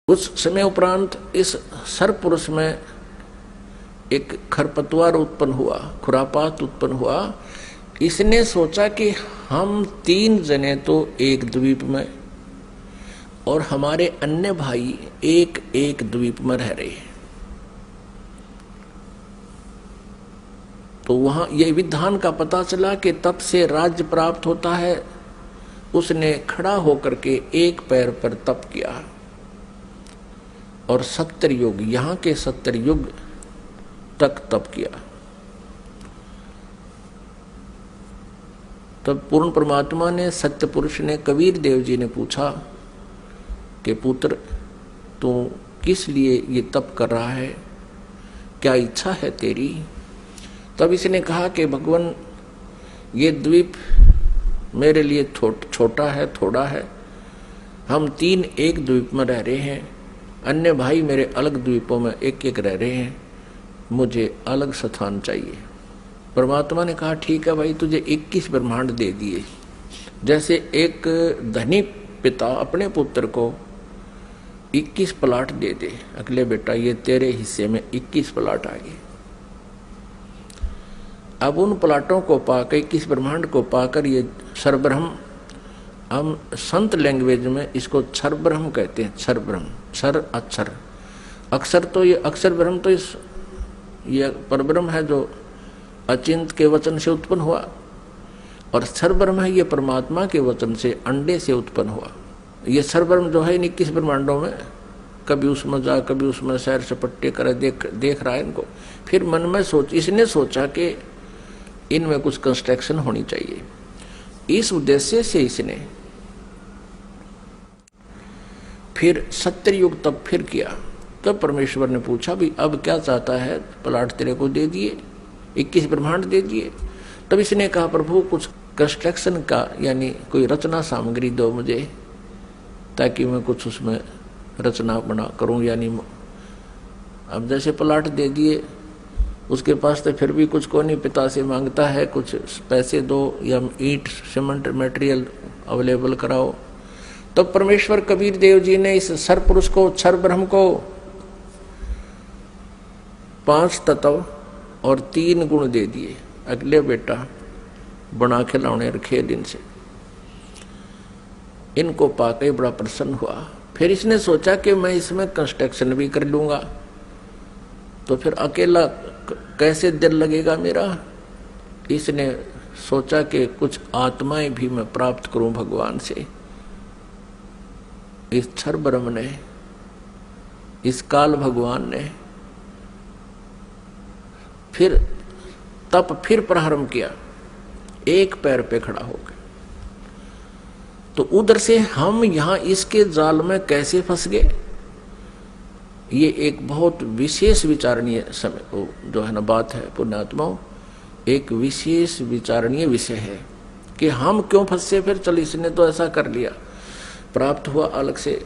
उस समय उपरांत इस सर्वपुरुष में एक खरपतवार उत्पन्न हुआ, खुरापात उत्पन्न हुआ। इसने सोचा कि हम 3 जने तो एक द्वीप में और हमारे अन्य भाई एक एक द्वीप में रह रहे हैं, तो वहां यह विधान का पता चला कि तप से राज्य प्राप्त होता है। उसने खड़ा होकर के एक पैर पर तप किया और 70 युग, यहां के 70 युग तक तप किया। तब पूर्ण परमात्मा ने, सत्य पुरुष ने, कबीर देव जी ने पूछा कि पुत्र तू किस लिए ये तप कर रहा है, क्या इच्छा है तेरी? तब इसने कहा कि भगवान ये द्वीप मेरे लिए छोटा है, थोड़ा है। हम 3 एक द्वीप में रह रहे हैं, अन्य भाई मेरे अलग द्वीपों में एक एक रह रहे हैं, मुझे अलग स्थान चाहिए। परमात्मा ने कहा ठीक है भाई, तुझे 21 ब्रह्मांड दे दिए। जैसे एक धनी पिता अपने पुत्र को 21 प्लाट दे दे, अगले बेटा ये तेरे हिस्से में 21 प्लाट आ गए। अब उन प्लाटों को पाकर, 21 ब्रह्मांड को पाकर, ये सर्वब्रह्म, हम संत लैंग्वेज में इसको क्षर ब्रह्म कहते हैं। क्षर ब्रह्म, क्षर अक्षर, अक्षर तो ये अक्षर ब्रह्म तो ये परब्रह्म है जो अचिंत के वचन से उत्पन्न हुआ, और क्षर ब्रह्म है ये परमात्मा के वचन से, अंडे से उत्पन्न हुआ। ये क्षर ब्रह्म जो है 21 ब्रह्मांडों में, कभी उसमें जा, कभी उसमें सैर सपट्टे करे, देख रहा है इनको। फिर मन में इसने सोचा कि इनमें कुछ कंस्ट्रक्शन होनी चाहिए। इस उद्देश्य से इसने फिर 70 युग तब फिर किया। तब परमेश्वर ने पूछा भी अब क्या चाहता है? प्लाट तेरे को दे दिए, 21 ब्रह्मांड दे दिए। तब इसने कहा प्रभु कुछ कंस्ट्रक्शन का, यानी कोई रचना सामग्री दो मुझे, ताकि मैं कुछ उसमें रचना बना करूं। यानी अब जैसे प्लाट दे दिए, उसके पास तो फिर भी कुछ को नहीं, पिता से मांगता है कुछ पैसे दो या ईंट सीमेंट मटेरियल अवेलेबल कराओ। तो परमेश्वर कबीर देव जी ने इस सर्वपुरुष को, क्षर ब्रह्म को 5 तत्व और 3 गुण दे दिए। अगले बेटा बना खिलौने रखे दिन से, इनको पाके बड़ा प्रसन्न हुआ। फिर इसने सोचा कि मैं इसमें कंस्ट्रक्शन भी कर लूंगा, तो फिर अकेला कैसे दिल लगेगा मेरा। इसने सोचा कि कुछ आत्माएं भी मैं प्राप्त करूं भगवान से। इस क्षर ब्रह्म ने, इस काल भगवान ने फिर तप फिर प्रारंभ किया, एक पैर पे खड़ा हो गया। तो उधर से हम यहां इसके जाल में कैसे फंस गए, ये एक बहुत विशेष विचारणीय समय जो है ना बात है पुण्यात्माओं, एक विशेष विचारणीय विषय है कि हम क्यों फंसे। फिर चल इसने तो ऐसा कर लिया, प्राप्त हुआ अलग से,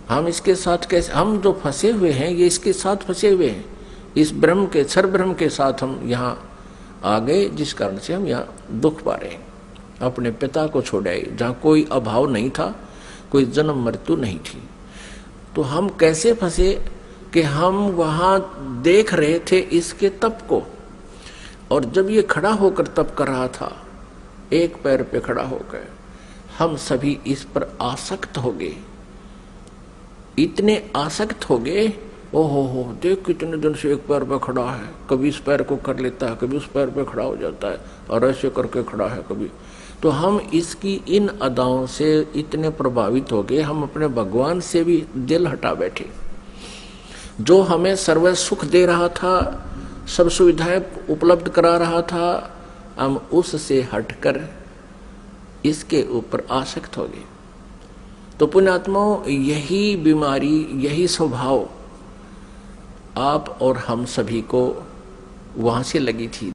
हम इसके साथ कैसे, हम जो फंसे हुए हैं ये इसके साथ फंसे हुए हैं, इस ब्रह्म के, क्षर ब्रह्म के साथ हम यहाँ आ गए, जिस कारण से हम यहाँ दुख पा रहे हैं। अपने पिता को छोड़ आए जहाँ कोई अभाव नहीं था, कोई जन्म मृत्यु नहीं थी। तो हम कैसे फंसे कि हम वहां देख रहे थे इसके तप को, और जब ये खड़ा होकर तप कर रहा था, एक पैर पे खड़ा होकर, हम सभी इस पर आसक्त हो गए। इतने आसक्त हो गए, ओहो हो, देख कितने दिन से एक पैर पे खड़ा है, कभी इस पैर को कर लेता है, कभी उस पैर पे खड़ा हो जाता है, और ऐसे करके खड़ा है कभी। तो हम इसकी इन अदाओं से इतने प्रभावित हो गए, हम अपने भगवान से भी दिल हटा बैठे। जो हमें सर्व सुख दे रहा था, सब सुविधाएं उपलब्ध करा रहा था, हम उससे हटकर इसके ऊपर आसक्त हो गए। तो पुण्यात्माओं, यही बीमारी, यही स्वभाव आप और हम सभी को वहां से लगी थी,